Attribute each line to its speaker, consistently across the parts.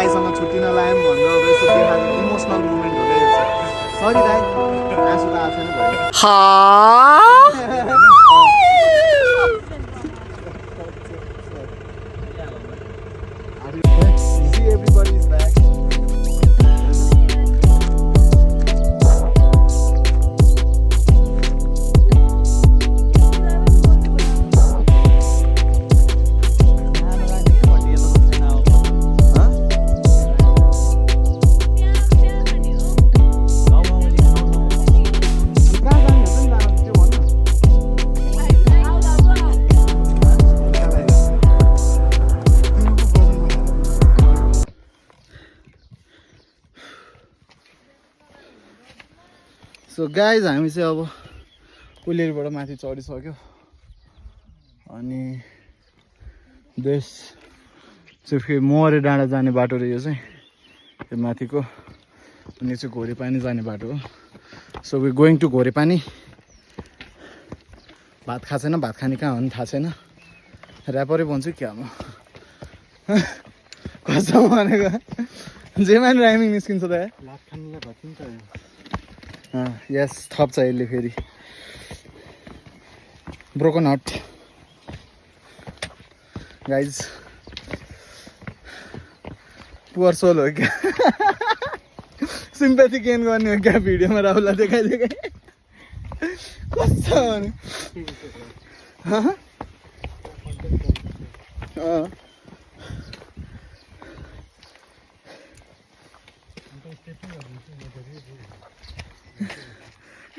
Speaker 1: दाइसँग छुट्टी नलायौँ भनेर यसो देखाएको इमोसनल मोमेन्ट हो क्या यो चाहिँ सरी दाइ आँसु त आएको छैन everybody is back. So guys हामी चाहिँ अब कुलेरबाट माथि चढिसक्यो अनि देश चाहिँ फेरि मोहरे डाँडा जाने बाटो रहेछ चाहिँ त्यो माथिको अनि चाहिँ घोरेपानी जाने बाटो हो सो वी गोइङ टु घोरेपानी भात खाएको छैन भात खाने कहाँ हो नि थाहा छैन ऱ्यापरै भन्छु क्या म कसम भनेको जेमा नि राइमिङ निस्किन्छ त भात खानुलाई भात पनि चाहियो यस थप्छ यसले फेरि broken heart guys poor soul हो क्या सिम्पैथी गेन गर्ने हो क्या भिडियोमा राहुललाई देखाइ कस्तो भने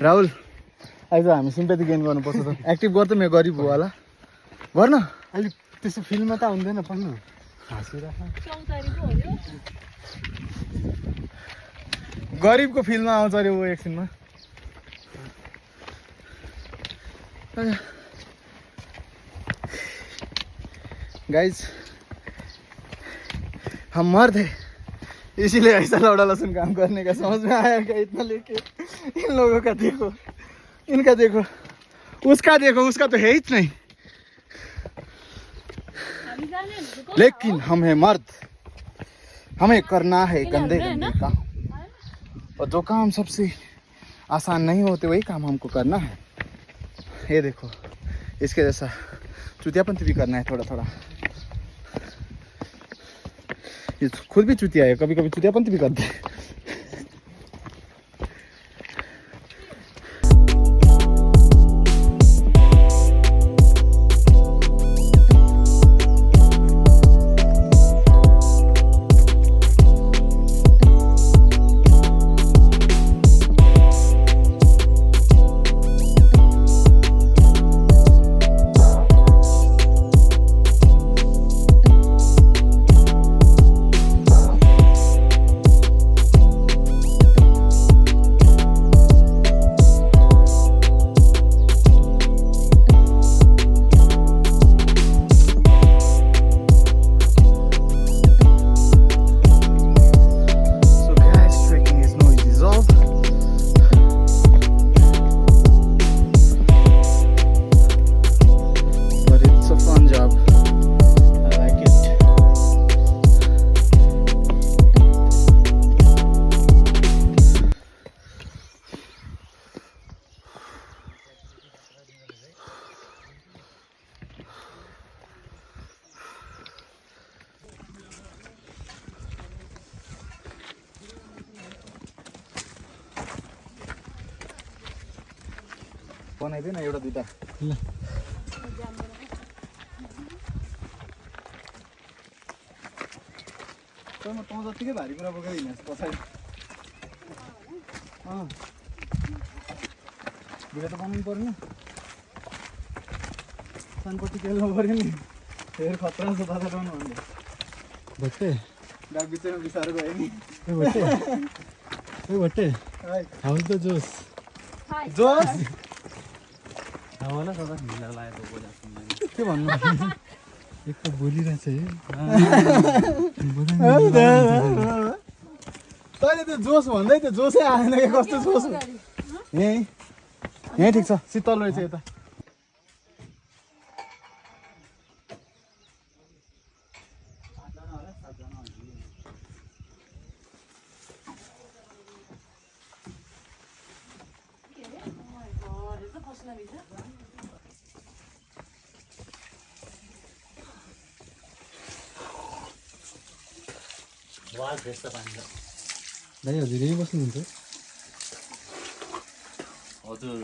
Speaker 1: राहुल आइज हामी सिम्पैथी गेन गर्नुपर्छ त एक्टिभ गर्छ म गरिब हो होला गर्न
Speaker 2: अलिक त्यसो फिल्ममा त आउँदैन पनि
Speaker 1: गरिबको फिल्ममा आउँछ अरे ऊ एकछिनमा गाइज हम मर्द है इसीलिए ऐसा लौड़ा लहसुन काम करने का समझ में आया क्या इतना लेके इन लोगों का देखो इनका देखो उसका तो है ही नहीं लेकिन हम है मर्द हमें करना है गंदे गंदे काम और जो काम सबसे आसान नहीं होते वही काम हमको करना है ये देखो इसके जैसा चुतियापंथी भी करना है थोड़ा थोड़ा ये खुद भी चुतिया है कभी कभी चुतियापंथी भी करते हैं बनाइदिएन एउटा दुईटा ल म तँ जतिकै भारी कुरा बोकेर हिँड्छ पछाडि भिडियो त बनाउनु पर्ने सानपट्टि खेल्नु पऱ्यो नि फेरि खतरा छ दादा डाउनु भन्दै
Speaker 2: भट्टे
Speaker 1: डाक बिचमा बिसाएर गयो नि
Speaker 2: भट्टे हाउ द जोस
Speaker 1: जोस
Speaker 2: हावाला सदा ढिला लागेको बोला के भन्नु एक त बोलिरहेछ
Speaker 1: तैँले त्यो जोस भन्दै त्यो जोसै आएन कि कस्तो जोस यहीँ ठिक छ शीतल रहेछ यता
Speaker 2: वाल फ्रेस त पानी
Speaker 3: दाइ हजुर यहीँ बस्नुहुन्छ
Speaker 2: हजुर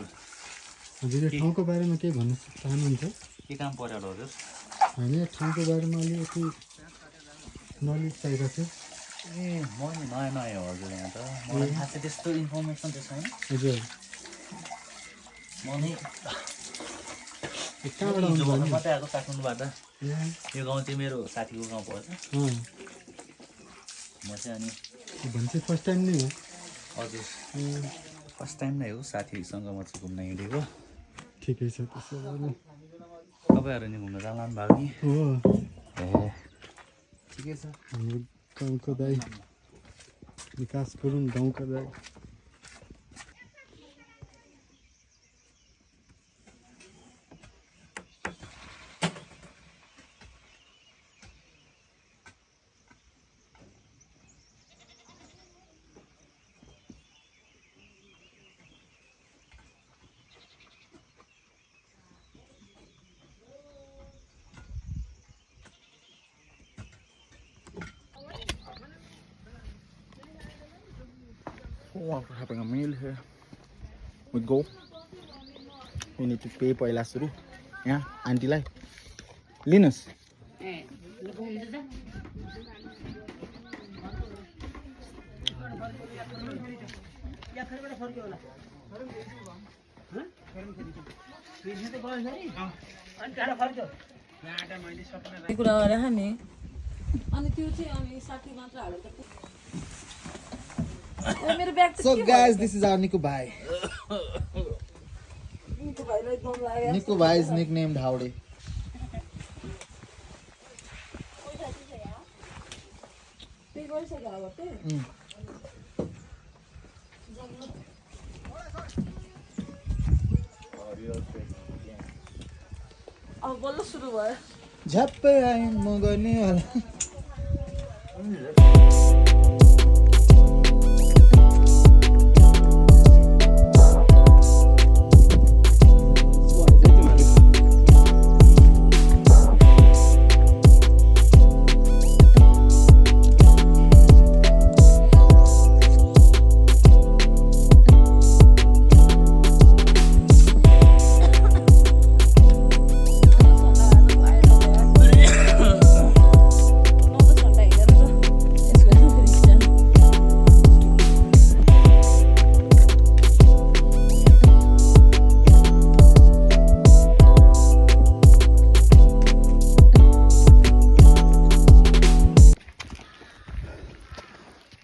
Speaker 3: हजुर यो ठाउँको बारेमा केही भन्न चाहनुहुन्छ
Speaker 2: के काम पर्यो होला हजुर
Speaker 3: होइन यो ठाउँको बारेमा अलिकति नलेज चाहिएको थियो
Speaker 2: ए म नि नयाँ नयाँ हो हजुर यहाँ त मलाई खासै त्यस्तो इन्फर्मेसन चाहिँ छैन
Speaker 3: हजुर
Speaker 2: म नि
Speaker 3: कहाँबाट
Speaker 2: हिजो
Speaker 3: आउनुभयो नि
Speaker 2: मात्रै आएको काठमाडौँबाट
Speaker 3: ए,
Speaker 2: यो गाउँ चाहिँ मेरो साथीको गाउँ पर्छ
Speaker 3: अँ,
Speaker 2: म चाहिँ अनि
Speaker 3: भनेपछि फर्स्ट टाइम नै हो
Speaker 2: हजुर
Speaker 3: ए,
Speaker 2: फर्स्ट टाइम नै हो साथीसँग म चाहिँ घुम्न हिँडेको
Speaker 3: ठिकै छ त्यसो भने
Speaker 2: तपाईँहरू नि घुम्न जानु भएको नि
Speaker 3: हो
Speaker 2: ए ठिकै छ
Speaker 3: हाम्रो गाउँको दाइ विकास गुरुङ गाउँका दाइ
Speaker 1: Oh, we're having a meal here. We go. We need to pay पहिला सुरु यहाँ आन्टीलाई लिनुहोस्
Speaker 4: कुरा गरेर नि अनि त्यो चाहिँ अनि 60 मात्र हालेर त मेरो bag
Speaker 1: So guys, this is our Niku bhai.
Speaker 4: निको भाइलाई दम लाग्यो
Speaker 1: Niku bhai is nicknamed Howdy.
Speaker 4: Pay गरिसक्यो अब पे अब बल्ल सुरु भयो
Speaker 1: झ्याप्पै आएँ म गर्ने होला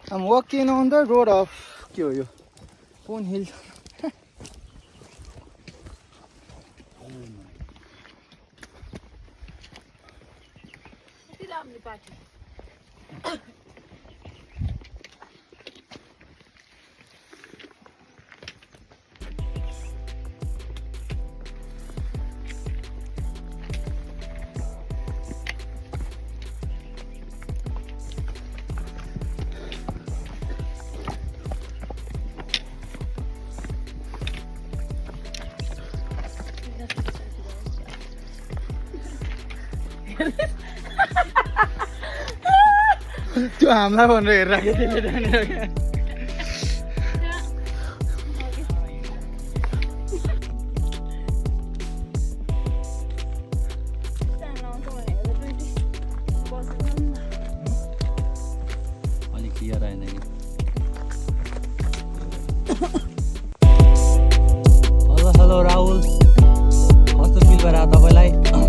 Speaker 1: I'm walking on the road of के हो यो कुन हिल त्यो हामीलाई भनेर हेरिराख्यो त्यसले त्यहाँनिर
Speaker 2: अलिक क्लियर आएन कि हेलो हेलो राहुल कस्तो फिल भएर तपाईँलाई हो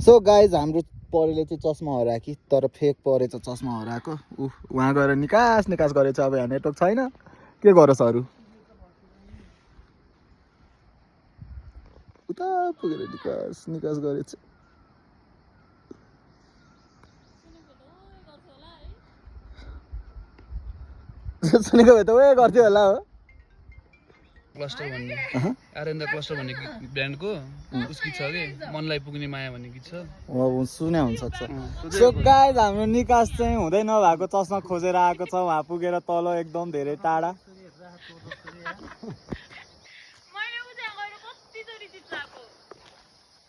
Speaker 1: सो गाइज हाम्रो परेले चाहिँ चस्मा हरायो कि तर फेक परेछ चस्मा हराएको उहाँ गएर निकास निकास गरेछ अब यहाँ नेटवर्क छैन के गरोस् अरू उता पुगेर निकास निकास गरेछ सुनेको भए त उयो गर्थ्यो होला हो
Speaker 2: क्लस्टर भन्ने आर्यन द क्लस्टर भन्ने ब्रान्डको उसकी छ कि मनलाई पुग्ने माया भन्ने गीत छ
Speaker 1: सुने हुनसक्छ सो गाइज हाम्रो निकास चाहिँ हुँदै नभएको चस्मा खोजेर आएको छ उहाँ पुगेर तल एकदम धेरै टाढा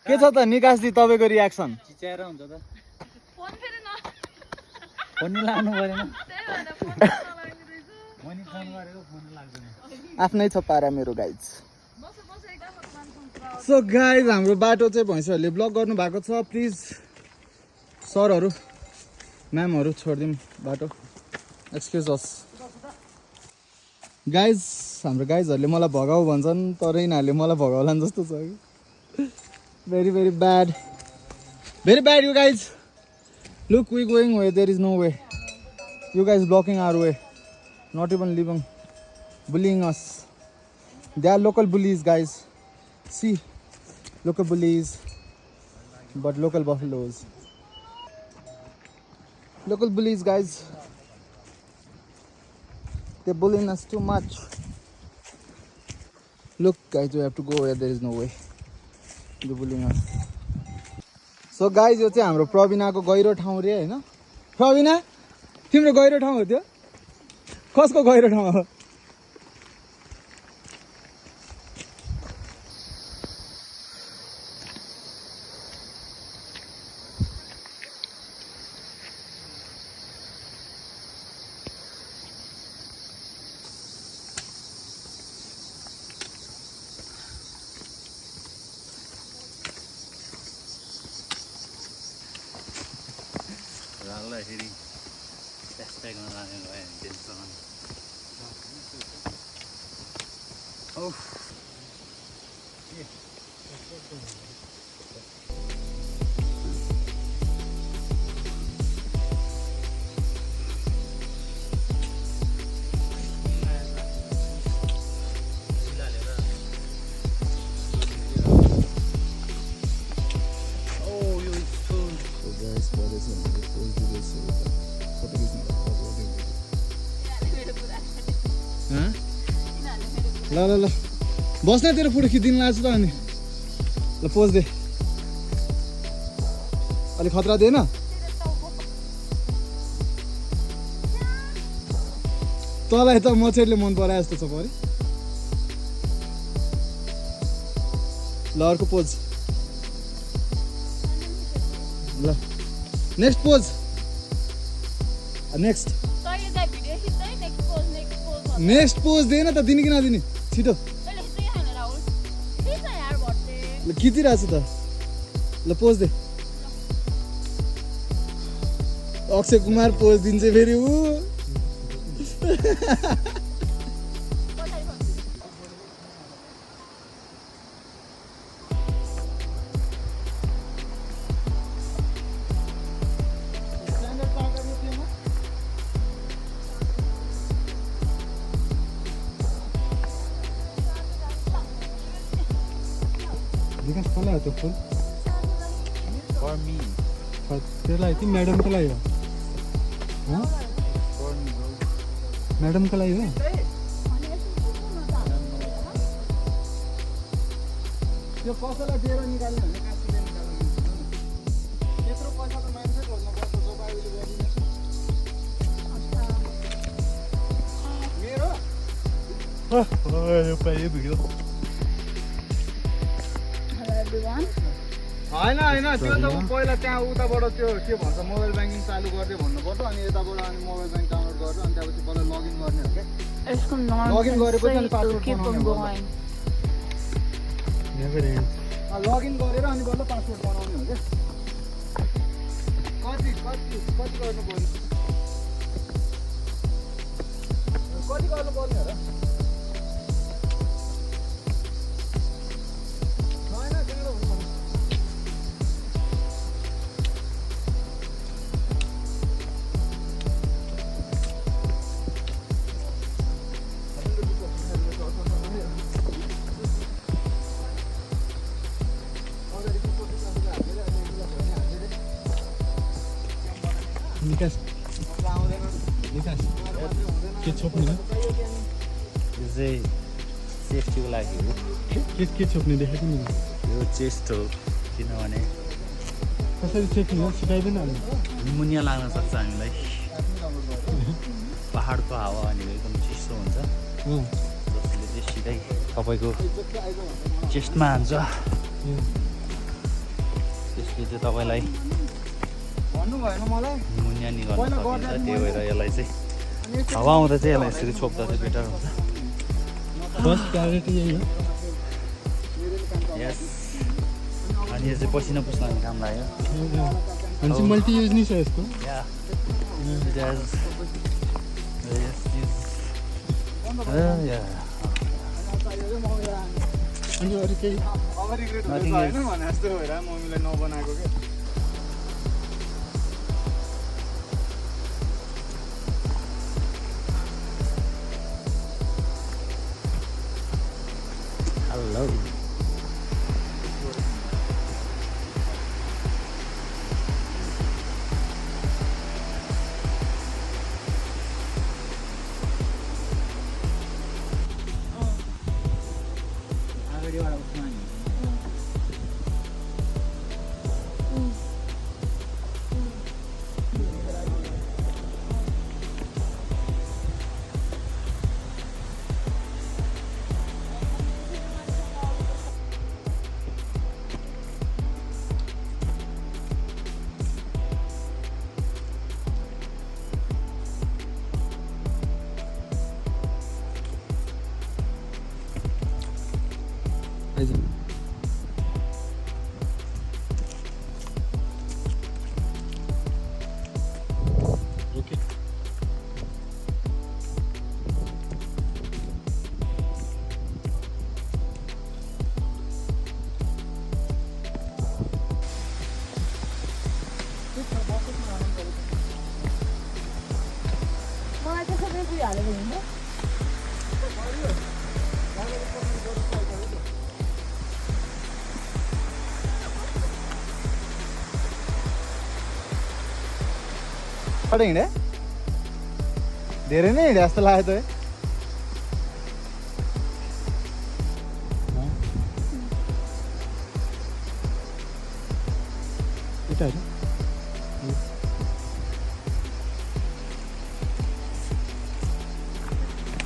Speaker 1: के छ त निकासजी तपाईँको रियाक्सन
Speaker 2: चिच्याएर हुन्छ त फोन लानु परेन मैले फोन गरेको फोन लाग्दैन
Speaker 1: आफ्नै छ पारा मेरो गाइज सो गाइज हाम्रो बाटो चाहिँ भैँसीहरूले ब्लक गर्नु भएको छ प्लिज सरहरू म्यामहरू छोडिदिउँ बाटो एक्सक्युज अस गाइज हाम्रो गाइजहरूले मलाई भगाऊ भन्छन् तर यिनीहरूले मलाई भगाउलान् जस्तो छ कि very bad you guys look we going where there is no way you guys blocking our way not even leaving bullying us they are local bullies guys see local bullies but local buffaloes local bullies guys they're bullying us too much look guys we have to go where there is no way so guys यो चाहिँ हाम्रो प्रवीणाको गहिरो ठाउँ रे होइन प्रवीणा तिम्रो गहिरो ठाउँ हो त्यो कसको गहिरो ठाउँ हो
Speaker 2: लाग्दाखेरि ट्याक्सट्यागमा लाने भयो भने टेन्सन
Speaker 1: ल ल ल बस्न तेरो फोटो खिचिदिनु लाग्छ त अनि ल पोज दे अलिक खतरा दिएन तँलाई त मछेरले मन पराए जस्तो छ परि ल अर्को पोज ल नेक्स्ट पोज नेक्स्ट पोज दिएन त दिने कि नदिने छिटो ल खिचिरहेको छु त ल pose they Akshay Kumar pose दिन्छ फेरि ऊ विकास कसलाई हो त्यो फुल
Speaker 2: फर मी
Speaker 3: त्यसलाई चाहिँ म्याडमको लागि हो म्याडमको लागि हो
Speaker 1: त्यो कसैलाई दिएर निकाल्ने भने कास्टिले निकाल्नु त्यत्रो पैसा त मान्छे खोज्नुपर्छ जो बाबुले गरिदिन्छ मेरो
Speaker 2: यो पाइ भिडियो
Speaker 1: होइन होइन त्यो त ऊ पहिला त्यहाँ उताबाट त्यो के भन्छ मोबाइल ब्याङ्किङ चालु गरिदियो भन्नुपर्छ अनि यताबाट अनि मोबाइल ब्याङ्क डाउनलोड गरेर अनि त्यहाँपछि बल्ल लगइन गर्ने हो क्या लगइन गरेपछि अनि पासवर्ड बनाउने हो लगइन गरेर अनि बल्ल पासवर्ड बनाउने हो क्या कति गर्नु पर्ने कति गर्नु पर्ने हो र
Speaker 3: विकास विकास के छोप्नु
Speaker 2: यो चाहिँ सेफ्टीको लागि हो।
Speaker 3: के छोप्ने देखेको नि
Speaker 2: यो चेस्ट हो किनभने
Speaker 3: कसरी चेकिङ हो सिकाइदिनु अनि
Speaker 2: निमोनिया लाग्न सक्छ हामीलाई। पहाडको हावा भनेको एकदम चिसो हुन्छ जसले चाहिँ सिधै तपाईँको चेस्टमा हान्छ। त्यसले चाहिँ तपाईँलाई
Speaker 1: भन्नु भएन मलाई
Speaker 2: निमोनिया निकाल्न सकिन्छ। त्यही भएर यसलाई चाहिँ हावा आउँदा चाहिँ यसलाई यसरी छोप्दा चाहिँ बेटर हुन्छ।
Speaker 3: फर्स्ट प्रायोरिटी यही हो।
Speaker 2: यस अनि यो चाहिँ पसिना पुस्न काम लाग्यो।
Speaker 3: भनेपछि मल्टियुज नि छ यसको।
Speaker 2: या इट हेज
Speaker 3: अनि अरू केही
Speaker 1: अब रिग्रेट हुन्छ होइन भने जस्तो भएर मम्मीलाई नबनाएको क्या।
Speaker 2: हेलो
Speaker 4: मलाई चाहिँ सबै हालेको हुन्छ।
Speaker 1: हिँडे धेरै नै हिँडे जस्तो लाग्यो त
Speaker 3: यता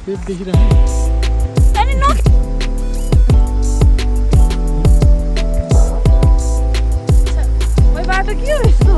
Speaker 3: पेट देखिरहेको
Speaker 4: बाटो के हो यस्तो?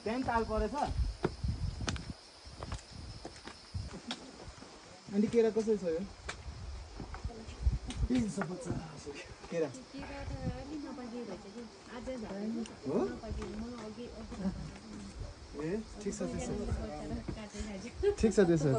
Speaker 1: त्यहाँ ताल परेछ अनि केरा कसरी छ यो केरा हो ए ठिक छ त्यसो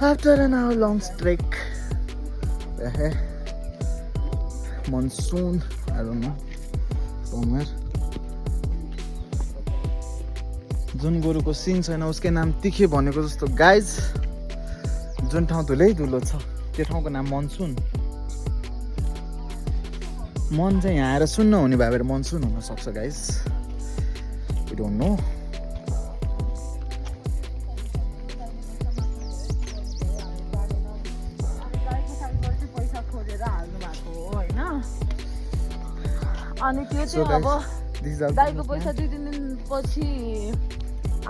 Speaker 1: After an hour long trek, monsoon, I don't know, somewhere. जुन गोरुको सिङ छैन उसकै नाम तिखे भनेको जस्तो गाइज जुन ठाउँ धुलै धुलो छ त्यो ठाउँको नाम मनसुन मन चाहिँ यहाँ आएर सुन्न हुने भएर मनसुन हुन सक्छ गाइज वी डोन्ट नो
Speaker 4: अनि त्यो चाहिँ अब दाइको पैसा 2-3 दिनपछि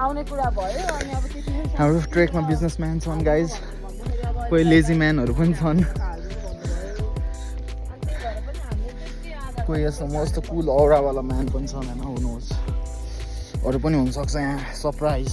Speaker 4: आउने कुरा भयो अनि अब त्यतिमै
Speaker 1: हाम्रो ट्रेकमा बिजनेसम्यान छन् गाइज कोही लेजी म्यानहरू पनि छन् कोही यस्तो मस्तो कुल औरावाला म्यान पनि छन् होइन हुनुहोस् अरू पनि हुनसक्छ यहाँ सरप्राइज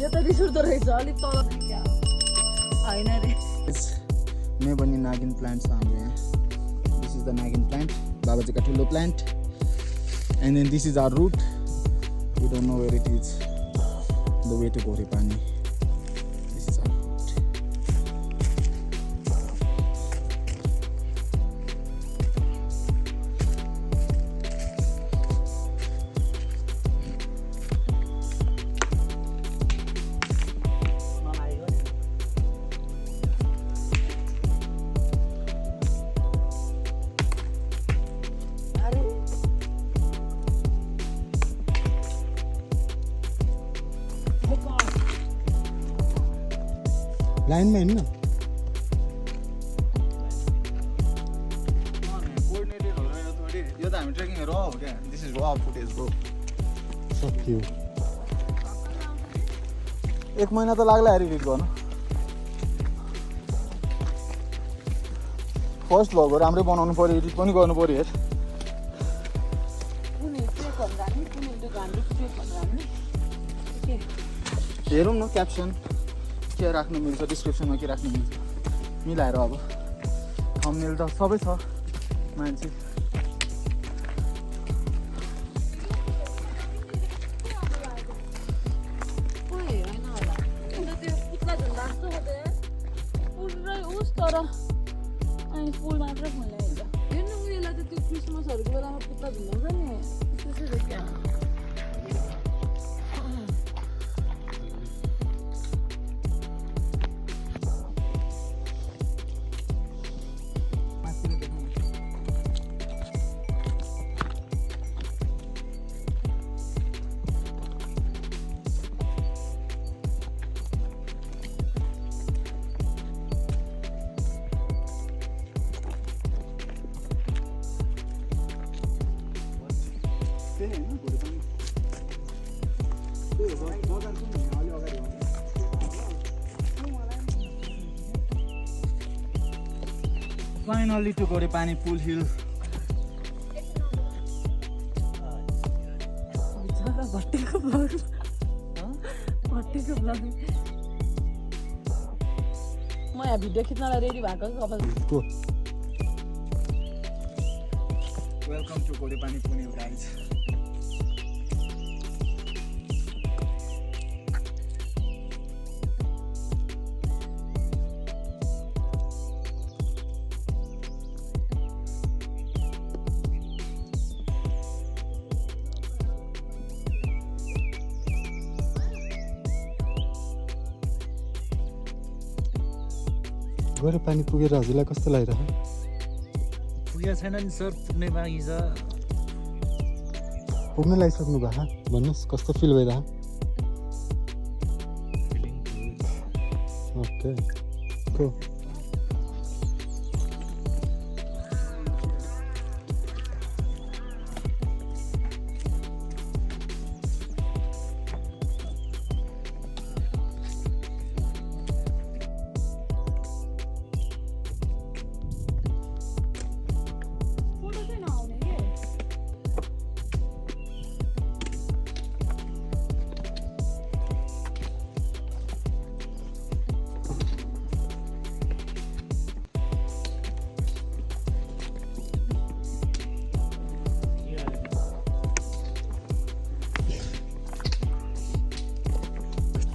Speaker 4: यो त रिस उठ्दो रहेछ अलिक तल होइन रे
Speaker 1: मे पनि नागिन प्लान्ट छ हाम्रो यहाँ this is the nagin plant बाबाजीका ठुलो plant and then this is our route we don't know where it is the way to Ghorepani this is our route
Speaker 3: लाइनमा हिँड्न
Speaker 1: यो त हामी ट्रेकिङ र हो क्या दिस इज र फुटेज ब्रो
Speaker 3: सक्यो
Speaker 1: 1 महिना त लाग्ला एडिट गर्नु फर्स्ट भ्लगहरू राम्रै बनाउनु पऱ्यो एडिट पनि गर्नु पऱ्यो हेर हेरौँ न क्याप्सन के राख्नु मिल्छ डिस्क्रिप्सनमा के राख्नु मिल्छ मिलाएर अब थम्बनेल त सबै छ मान्छे
Speaker 4: तर अनि फुल मात्र फुल्ने हुन्छ हेर्नु उयोलाई त त्यो क्रिसमसहरूको बेलामा पुत्ला झुन्डाउँछ नि त्यसरी क्या
Speaker 1: Finally to Ghorepani Pool Hill.
Speaker 4: भट्टीको ब्लग म यहाँ भिडियो खिच्नलाई रेडी भएको कपाल
Speaker 1: Welcome to Ghorepani Pool Hill, guys.
Speaker 3: Ghorepani पुगेर हजुरलाई कस्तो लागिरहेको
Speaker 2: पुगेको छैन नि सर पुग्नै बाँकी छ
Speaker 3: पुग्न लागिसक्नु भएको भन्नुहोस् कस्तो फिल भइरहेको ओके को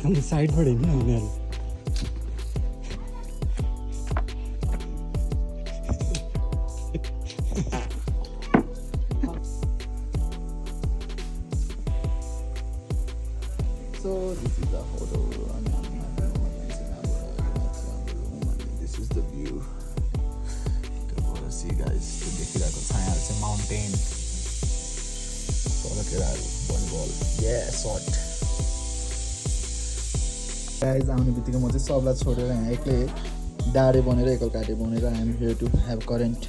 Speaker 3: अनि साइडबाट हिँड्नु उनीहरू
Speaker 1: So this is the photo and this is the view. See guys, देखिरहेको छायाहरू चाहिँ माउन्टेन तल केटाहरू भलिबल सर्ट गाइज आउने बित्तिकै म चाहिँ सबलाई छोडेर यहाँ एक्लै डाँडे बनेर एकल काटे बनेर I am here to have current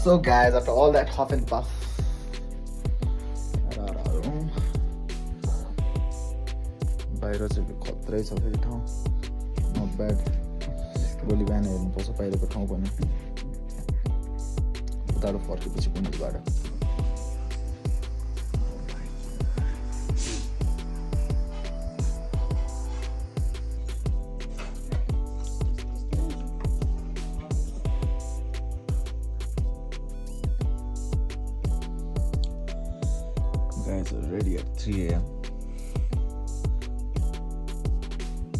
Speaker 1: so guys after all that huff and puff बाहिर चाहिँ खत्रै छ फेरि ठाउँ नट ब्याड भोलि बिहान हेर्नुपर्छ बाहिरको ठाउँ पनि उताबाट फर्केपछि पुण्यबाट Guys are ready at 3 AM.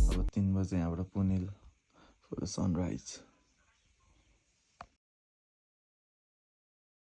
Speaker 1: अब 3 बजे यहाँबाट पुनिल for the sunrise.